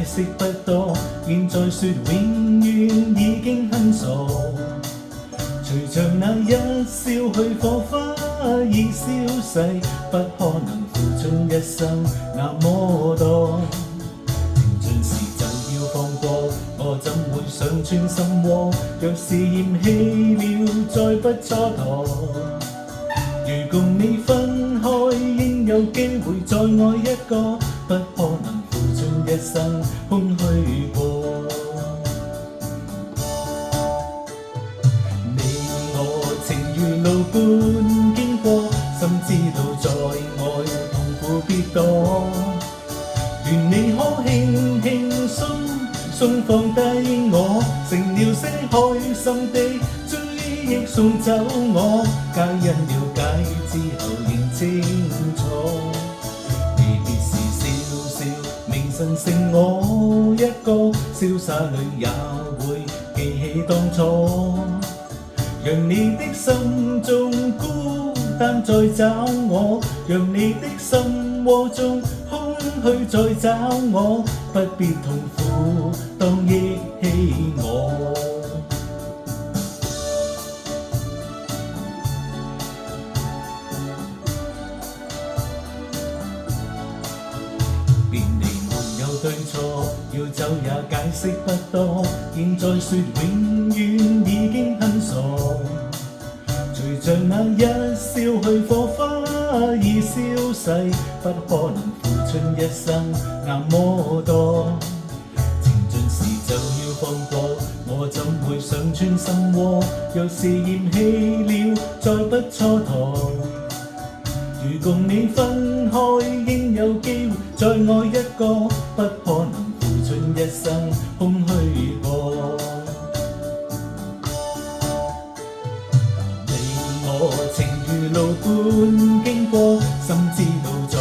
釋不多，現在說永遠已經很傻。隨着那一燒去，火花已消逝，不可能付出一生那麼多。情盡時就要放過，我怎會想穿心窩？若是嫌棄了，再不蹉跎。如共你分開，應有機會再愛一個，不可能付出一生空虛過。你我情如路般經過，心知道在愛痛苦必多。願你可輕輕鬆放低我，成了些開心的追憶送走我，皆因了解之後認清楚，離別時笑笑，明晨剩我一個，瀟灑裏也會記起當初，讓你的心中孤單再找我，讓你的心窩中空虛再找我，不必痛苦當憶起我。別離沒有對錯，要走也解釋不多，現在說永遠已經很傻。隨着那一燒去，火花已消逝，不可能付出一生那麼多。情盡時就要放過，我怎會想穿心窩？若是嫌棄了，再不蹉跎。如共你分開，應有機會再愛一個，不可能付出一生空虛過。你我情如路般經過，心知道在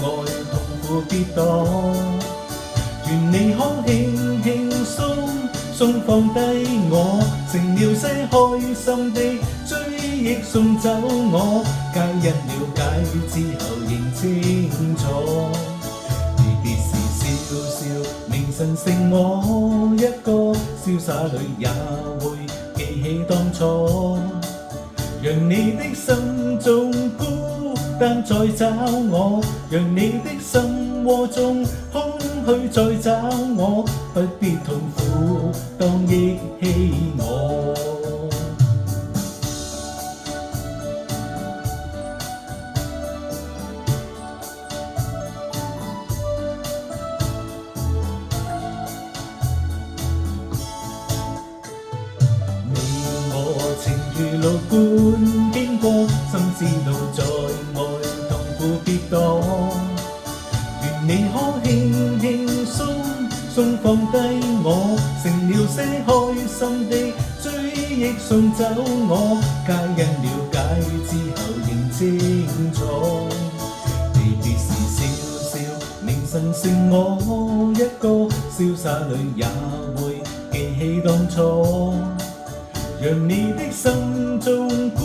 愛痛苦必多。願你可輕輕鬆放低我，成了些開心的追憶送走我，皆因了解之後認清楚。離別時笑笑，明晨剩我一個，瀟灑裏也會記起當初，讓你的心中孤單再找我，讓你的心窩中空虛再找我，不必痛苦當憶起我。你我情如路般經過，心知道在愛痛苦必多。願你可輕輕鬆放低我，成了些開心的追憶送走我，皆因了解之後認清楚。離別時笑笑，明晨剩我一個，瀟灑裏也會記起當初，讓你的心中孤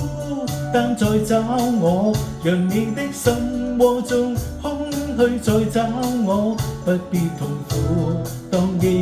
單再找我，讓你的心窩中空虛再找我，不必痛苦當憶